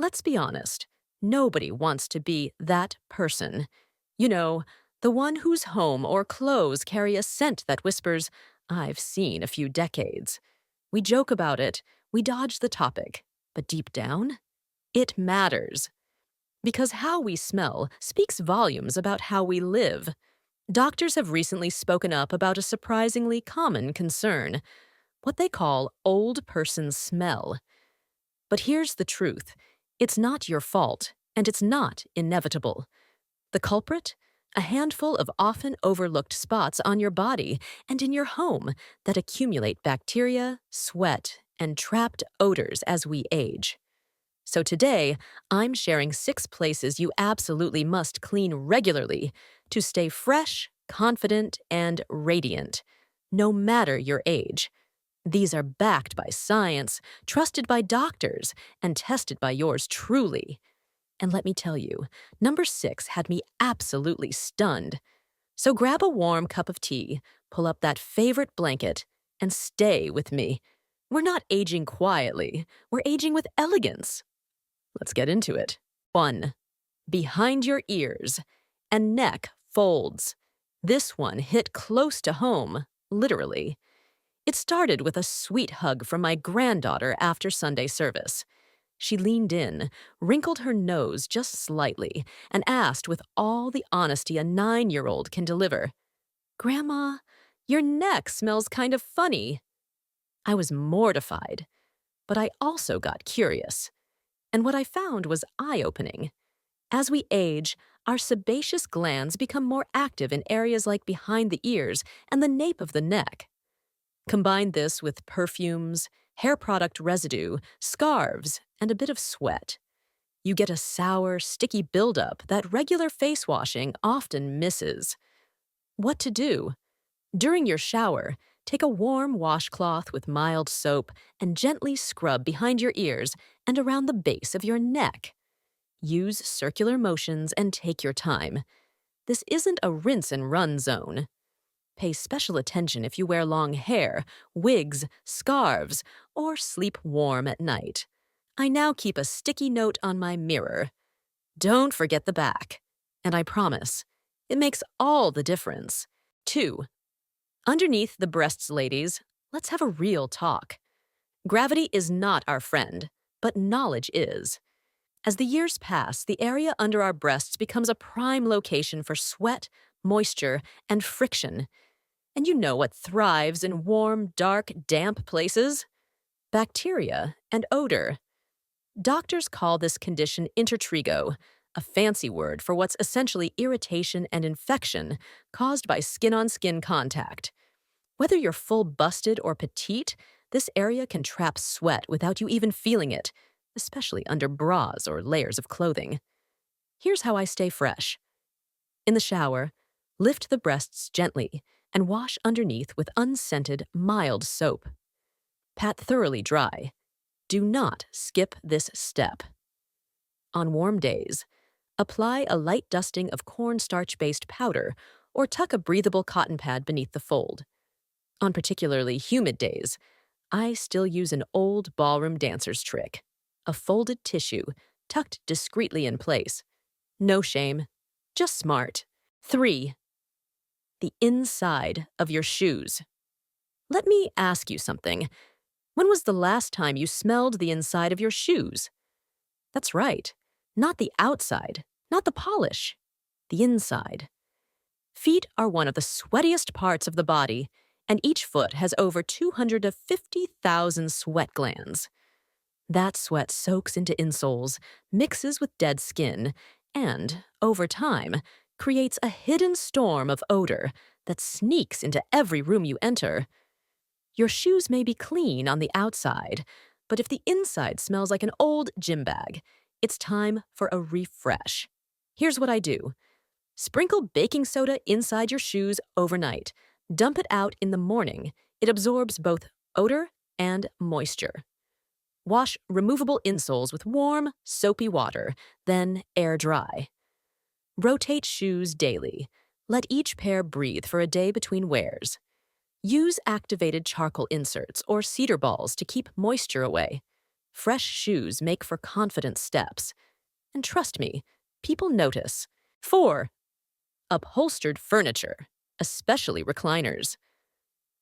Let's be honest. Nobody wants to be that person. You know, the one whose home or clothes carry a scent that whispers, "I've seen a few decades." We joke about it, we dodge the topic, but deep down, it matters. Because how we smell speaks volumes about how we live. Doctors have recently spoken up about a surprisingly common concern, what they call old person smell. But here's the truth. It's not your fault, and it's not inevitable. The culprit? A handful of often overlooked spots on your body and in your home that accumulate bacteria, sweat, and trapped odors as we age. So today, I'm sharing 6 places you absolutely must clean regularly to stay fresh, confident, and radiant, no matter your age. These are backed by science, trusted by doctors, and tested by yours truly. And let me tell you, number 6 had me absolutely stunned. So grab a warm cup of tea, pull up that favorite blanket, and stay with me. We're not aging quietly, we're aging with elegance. Let's get into it. 1. Behind your ears and neck folds. This one hit close to home, literally. It started with a sweet hug from my granddaughter after Sunday service. She leaned in, wrinkled her nose just slightly, and asked with all the honesty a 9-year-old can deliver, "Grandma, your neck smells kind of funny." I was mortified, but I also got curious. And what I found was eye-opening. As we age, our sebaceous glands become more active in areas like behind the ears and the nape of the neck. Combine this with perfumes, hair product residue, scarves, and a bit of sweat. You get a sour, sticky buildup that regular face washing often misses. What to do? During your shower, take a warm washcloth with mild soap and gently scrub behind your ears and around the base of your neck. Use circular motions and take your time. This isn't a rinse and run zone. Pay special attention if you wear long hair, wigs, scarves, or sleep warm at night. I now keep a sticky note on my mirror. Don't forget the back. And I promise, it makes all the difference. 2. Underneath the breasts, ladies, let's have a real talk. Gravity is not our friend, but knowledge is. As the years pass, the area under our breasts becomes a prime location for sweat, moisture, and friction. And you know what thrives in warm, dark, damp places? Bacteria and odor. Doctors call this condition intertrigo, a fancy word for what's essentially irritation and infection caused by skin-on-skin contact. Whether you're full-busted or petite, this area can trap sweat without you even feeling it, especially under bras or layers of clothing. Here's how I stay fresh. In the shower, lift the breasts gently and wash underneath with unscented, mild soap. Pat thoroughly dry. Do not skip this step. On warm days, apply a light dusting of cornstarch-based powder or tuck a breathable cotton pad beneath the fold. On particularly humid days, I still use an old ballroom dancer's trick, a folded tissue tucked discreetly in place. No shame, just smart. 3. The inside of your shoes. Let me ask you something. When was the last time you smelled the inside of your shoes? That's right, not the outside, not the polish, the inside. Feet are one of the sweatiest parts of the body, and each foot has over 250,000 sweat glands. That sweat soaks into insoles, mixes with dead skin, and, over time, creates a hidden storm of odor that sneaks into every room you enter. Your shoes may be clean on the outside, but if the inside smells like an old gym bag, it's time for a refresh. Here's what I do. Sprinkle baking soda inside your shoes overnight. Dump it out in the morning. It absorbs both odor and moisture. Wash removable insoles with warm, soapy water, then air dry. Rotate shoes daily. Let each pair breathe for a day between wears. Use activated charcoal inserts or cedar balls to keep moisture away. Fresh shoes make for confident steps. And trust me, people notice. 4. Upholstered furniture, especially recliners.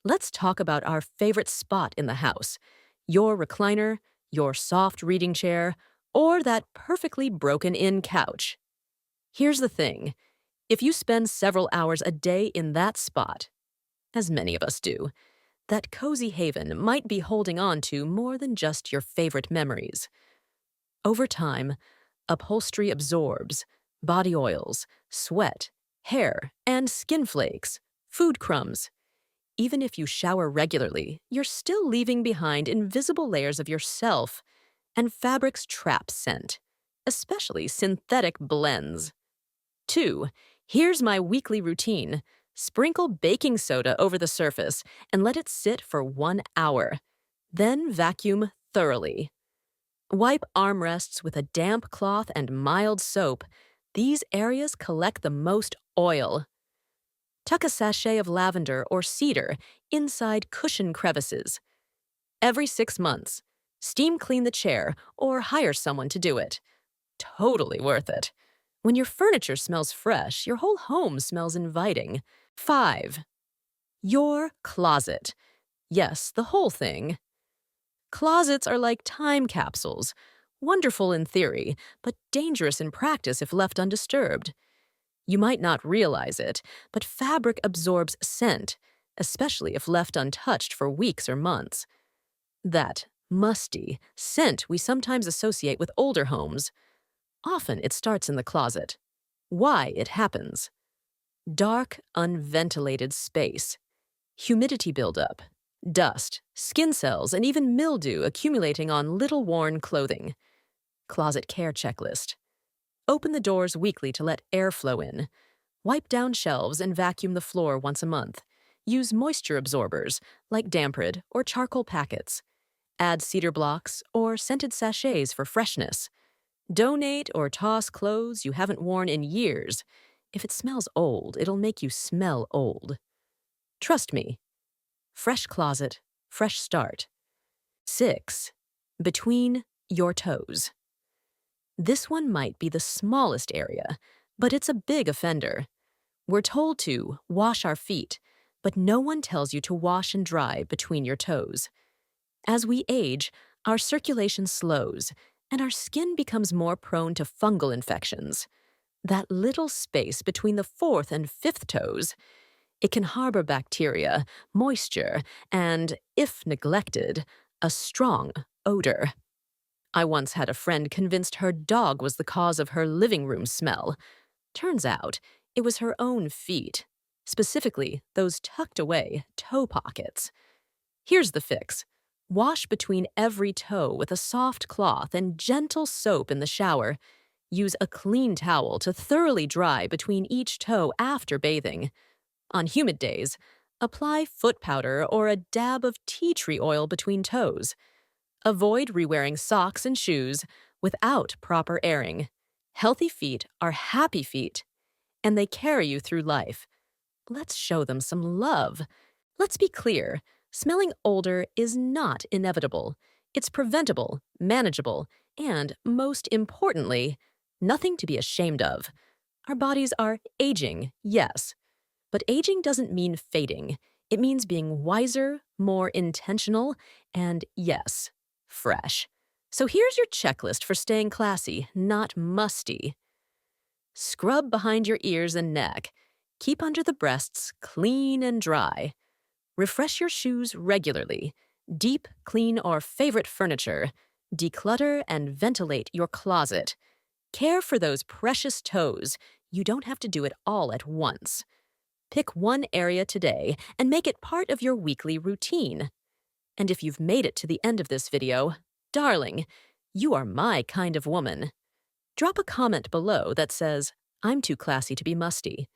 Let's talk about our favorite spot in the house: your recliner, your soft reading chair, or that perfectly broken-in couch. Here's the thing: if you spend several hours a day in that spot, as many of us do, that cozy haven might be holding on to more than just your favorite memories. Over time, upholstery absorbs body oils, sweat, hair, and skin flakes, food crumbs. Even if you shower regularly, you're still leaving behind invisible layers of yourself, and fabrics trap scent, especially synthetic blends. 2. Here's my weekly routine. Sprinkle baking soda over the surface and let it sit for 1 hour. Then vacuum thoroughly. Wipe armrests with a damp cloth and mild soap. These areas collect the most oil. Tuck a sachet of lavender or cedar inside cushion crevices. Every 6 months, steam clean the chair or hire someone to do it. Totally worth it. When your furniture smells fresh, your whole home smells inviting. 5. Your closet. Yes, the whole thing. Closets are like time capsules. Wonderful in theory, but dangerous in practice if left undisturbed. You might not realize it, but fabric absorbs scent, especially if left untouched for weeks or months. That musty scent we sometimes associate with older homes. Often it starts in the closet. Why it happens: dark, unventilated space, humidity buildup, dust, skin cells, and even mildew accumulating on little worn clothing. Closet care checklist. Open the doors weekly to let air flow in. Wipe down shelves and vacuum the floor once a month. Use moisture absorbers like Damprid or charcoal packets. Add cedar blocks or scented sachets for freshness. Donate or toss clothes you haven't worn in years. If it smells old, it'll make you smell old. Trust me. Fresh closet, fresh start. 6. Between your toes. This one might be the smallest area, but it's a big offender. We're told to wash our feet, but no one tells you to wash and dry between your toes. As we age, our circulation slows, and our skin becomes more prone to fungal infections. That little space between the 4th and 5th toes, it can harbor bacteria, moisture, and, if neglected, a strong odor. I once had a friend convinced her dog was the cause of her living room smell. Turns out, it was her own feet, specifically those tucked away toe pockets. Here's the fix. Wash between every toe with a soft cloth and gentle soap in the shower. Use a clean towel to thoroughly dry between each toe after bathing. On humid days, apply foot powder or a dab of tea tree oil between toes. Avoid rewearing socks and shoes without proper airing. Healthy feet are happy feet, and they carry you through life. Let's show them some love. Let's be clear. Smelling older is not inevitable. It's preventable, manageable, and, most importantly, nothing to be ashamed of. Our bodies are aging, yes. But aging doesn't mean fading. It means being wiser, more intentional, and, yes, fresh. So here's your checklist for staying classy, not musty. Scrub behind your ears and neck. Keep under the breasts clean and dry. Refresh your shoes regularly. Deep clean our favorite furniture. Declutter and ventilate your closet. Care for those precious toes. You don't have to do it all at once. Pick one area today and make it part of your weekly routine. And if you've made it to the end of this video, darling, you are my kind of woman. Drop a comment below that says, "I'm too classy to be musty."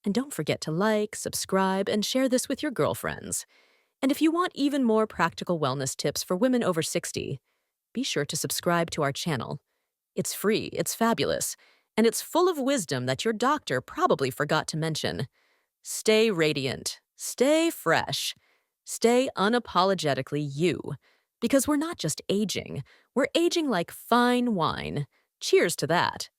And don't forget to like, subscribe, and share this with your girlfriends. And if you want even more practical wellness tips for women over 60, be sure to subscribe to our channel. It's free, it's fabulous, and it's full of wisdom that your doctor probably forgot to mention. Stay radiant, stay fresh, stay unapologetically you. Because we're not just aging, we're aging like fine wine. Cheers to that.